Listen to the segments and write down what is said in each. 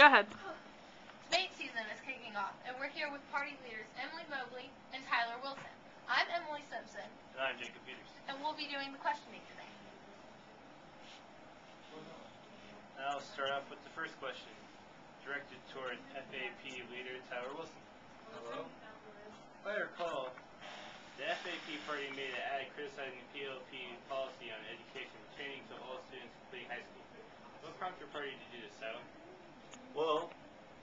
Go ahead. Debate season is kicking off, and we're here with party leaders Emily Mobley and Tyler Wilson. I'm Emily Simpson. And I'm Jacob Peters. And we'll be doing the questioning today. I'll start off with the first question, directed toward FAP leader Tyler Wilson. Hello. If I recall, the FAP party made an ad criticizing the PLP policy on education pertaining to all students completing high school. What prompted your party to do this, Tyler? Well,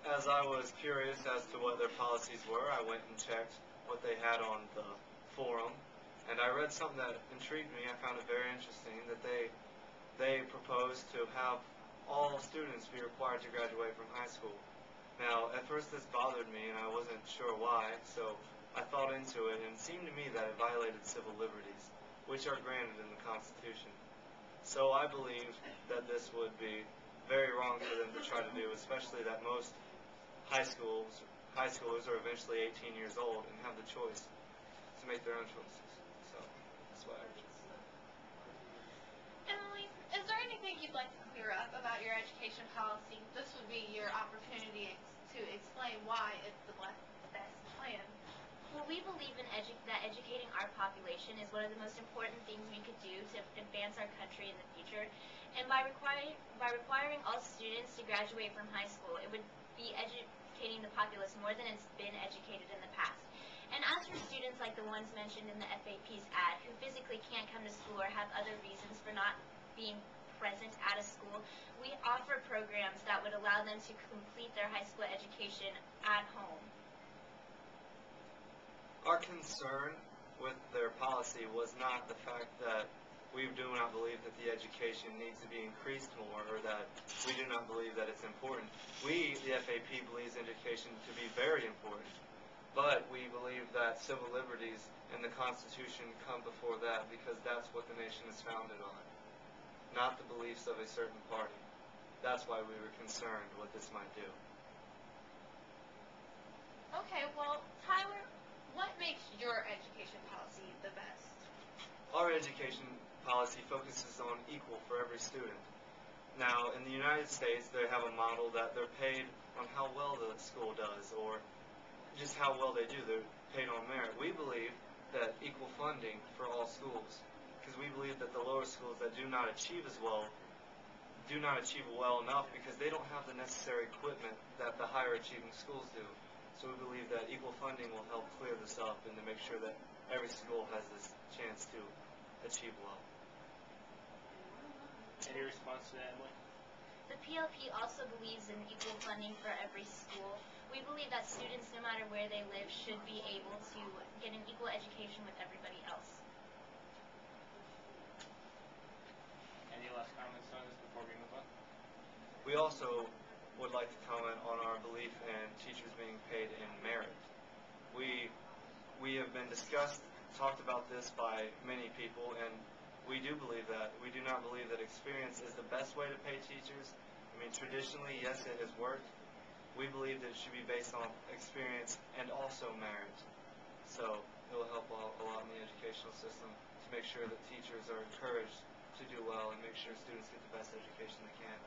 as I was curious as to what their policies were, I went and checked what they had on the forum, and I read something that intrigued me. I found it very interesting that they proposed to have all students be required to graduate from high school. Now, at first this bothered me, and I wasn't sure why, so I thought into it, and it seemed to me that it violated civil liberties, which are granted in the Constitution. So I believe that this would be very wrong for them to try to do, especially that most high schoolers are eventually 18 years old and have the choice to make their own choices. So that's why I just said. Emily, is there anything you'd like to clear up about your education policy? This would be your opportunity to explain why it's the best plan. Well, we believe in that educating our population is one of the most important things we could do to advance our country in the future. And by requiring all students to graduate from high school, it would be educating the populace more than it's been educated in the past. And as for students like the ones mentioned in the FAP's ad, who physically can't come to school or have other reasons for not being present at a school, we offer programs that would allow them to complete their high school education at home. Our concern with their policy was not the fact that we do not believe that the education needs to be increased more, or that we do not believe that it's important. We, the FAP, believes education to be very important, but we believe that civil liberties and the Constitution come before that, because that's what the nation is founded on, not the beliefs of a certain party. That's why we were concerned what this might do. Okay, well, Tyler, what makes your education policy the best? Our education policy focuses on equal for every student. Now, in the United States, they have a model that they're paid on how well the school does, or just how well they do. They're paid on merit. We believe that equal funding for all schools, because we believe that the lower schools that do not achieve as well do not achieve well enough because they don't have the necessary equipment that the higher achieving schools do. So we believe that equal funding will help clear this up and to make sure that every school has this chance to achieve well. Any response to that, Emily? The PLP also believes in equal funding for every school. We believe that students, no matter where they live, should be able to get an equal education with everybody else. Any last comments on this before we move on? We also would like to comment on our belief in teachers being paid in merit. We have been talked about this by many people, and we do believe that. We do not believe that experience is the best way to pay teachers. I mean, traditionally, yes, it has worked. We believe that it should be based on experience and also merit. So it will help a lot in the educational system to make sure that teachers are encouraged to do well and make sure students get the best education they can.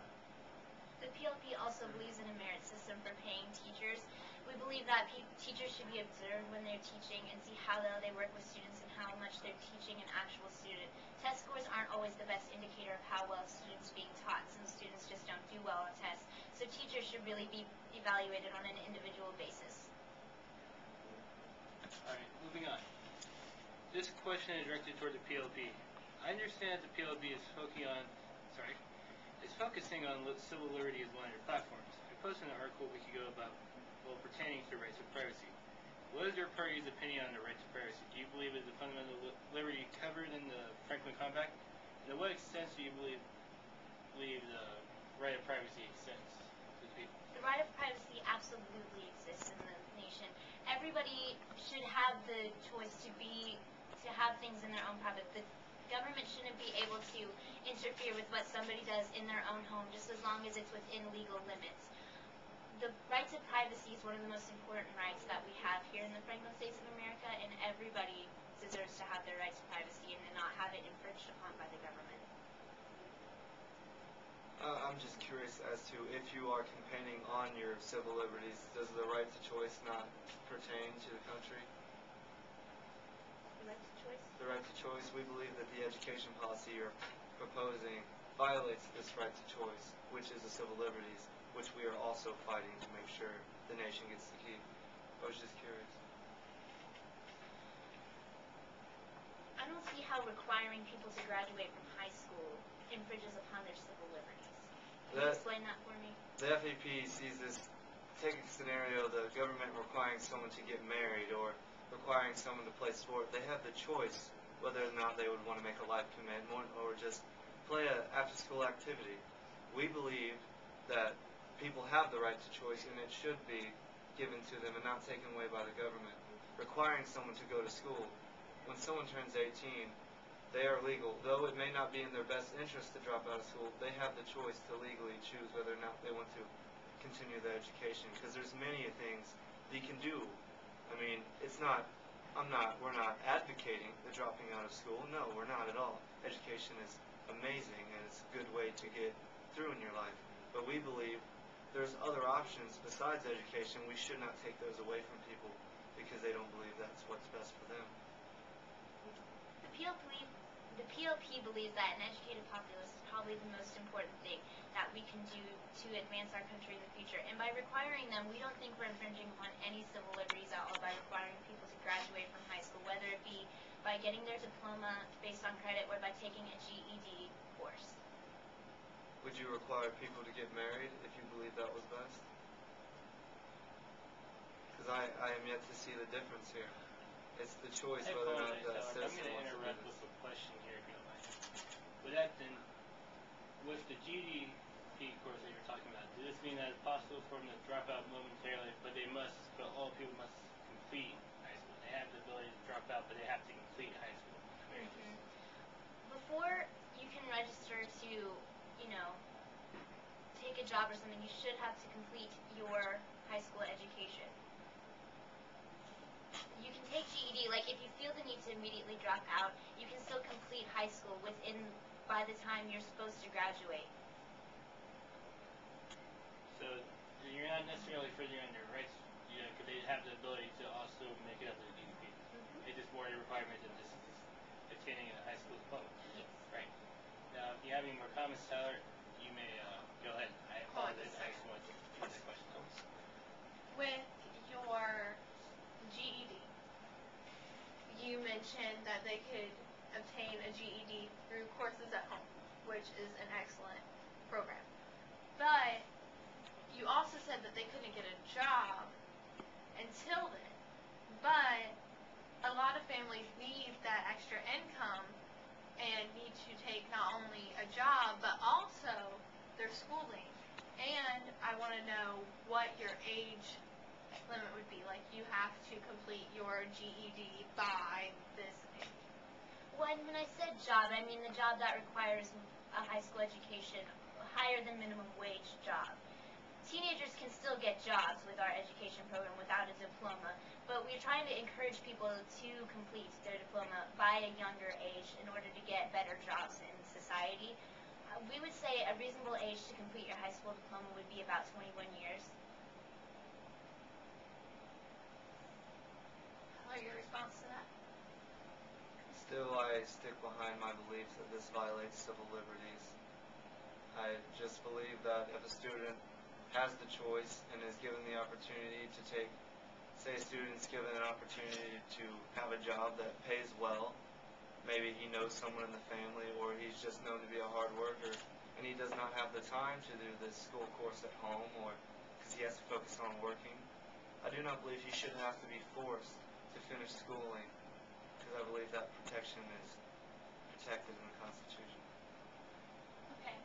The PLP also believes in a merit system for paying teachers. We believe that teachers should be observed when they're teaching and see how well they work with students and how much they're teaching an actual student. Test scores aren't always the best indicator of how well students are being taught. Some students just don't do well on tests. So teachers should really be evaluated on an individual basis. Alright, moving on. This question is directed toward the PLP. I understand that the PLP is focusing on civil liberty as one of your platforms. I posted an article a week ago about pertaining to rights of privacy. What is your party's opinion on the right to privacy? Do you believe it is a fundamental liberty covered in the Franklin Compact? And to what extent do you believe the right of privacy extends to people? The right of privacy absolutely exists in the nation. Everybody should have the choice to have things in their own private. The government shouldn't be able to interfere with what somebody does in their own home, just as long as it's within legal limits. The right to privacy is one of the most important rights that we have here in the Franklin States of America, and everybody deserves to have their right to privacy and to not have it infringed upon by the government. I'm just curious as to if you are campaigning on your civil liberties, does the right to choice not pertain to the country? The right to choice? The right to choice, we believe that the education policy you're proposing violates this right to choice, which is the civil liberties, which we are also fighting to make sure the nation gets to keep. I was just curious. I don't see how requiring people to graduate from high school infringes upon their civil liberties. Can you explain that for me? The FAP sees this, take a scenario, the government requiring someone to get married or requiring someone to play sport. They have the choice whether or not they would want to make a life commitment or just play an after-school activity. We believe that people have the right to choice and it should be given to them and not taken away by the government. Requiring someone to go to school. When someone turns 18, they are legal. Though it may not be in their best interest to drop out of school, they have the choice to legally choose whether or not they want to continue their education. Because there's many things they can do. I mean, we're not advocating the dropping out of school. No, we're not at all. Education is amazing and it's a good way to get through in your life. But we believe there's other options besides education. We should not take those away from people because they don't believe that's what's best for them. The PLP believes that an educated populace is probably the most important thing that we can do to advance our country in the future. And by requiring them, we don't think we're infringing upon any civil liberties at all by requiring people to graduate from high school, whether it be by getting their diploma based on credit or by taking a GED course. Would you require people to get married if you believe that was best? Because I am yet to see the difference here. It's the choice I whether or not apologize, that Howard. I'm citizen going to wants to do interrupt this. with a question here, if you don't mind. With that, then, with the GED course that you're talking about, does this mean that it's possible for them to drop out momentarily, but all people must complete high school? They have the ability to drop out, but they have to complete high school. Before you can register to, take a job or something, you should have to complete your high school education. You can take GED, like if you feel the need to immediately drop out, you can still complete high school by the time you're supposed to graduate. So you're not necessarily infringing on their rights, because they have the ability to also make it up to the GED. It's just more a requirement than just attaining a high school diploma. Yes. Right. Now, if you have any more comments, Tyler, you may go ahead. I apologize. I just wanted to get the question. With your GED, you mentioned that they could obtain a GED through courses at home, which is an excellent program. But you also said that they couldn't get a job until then. But a lot of families need that extra income and need to take not only a job, but also their schooling. And I want to know what your age limit would be. Like, you have to complete your GED by this age. When I said job, I mean the job that requires a high school education, higher than minimum wage job. Teenagers can still get jobs with our education program without a diploma, but we're trying to encourage people to complete their diploma by a younger age in order to get better jobs in society. We would say a reasonable age to complete your high school diploma would be about 21 years. What are your response to that? Still, I stick behind my beliefs that this violates civil liberties. I just believe that if a student has the choice and is given the opportunity to say a student's given an opportunity to have a job that pays well, maybe he knows someone in the family or he's just known to be a hard worker and he does not have the time to do this school course at home or because he has to focus on working, I do not believe he should have to be forced to finish schooling because I believe that protection is protected in the Constitution. Okay.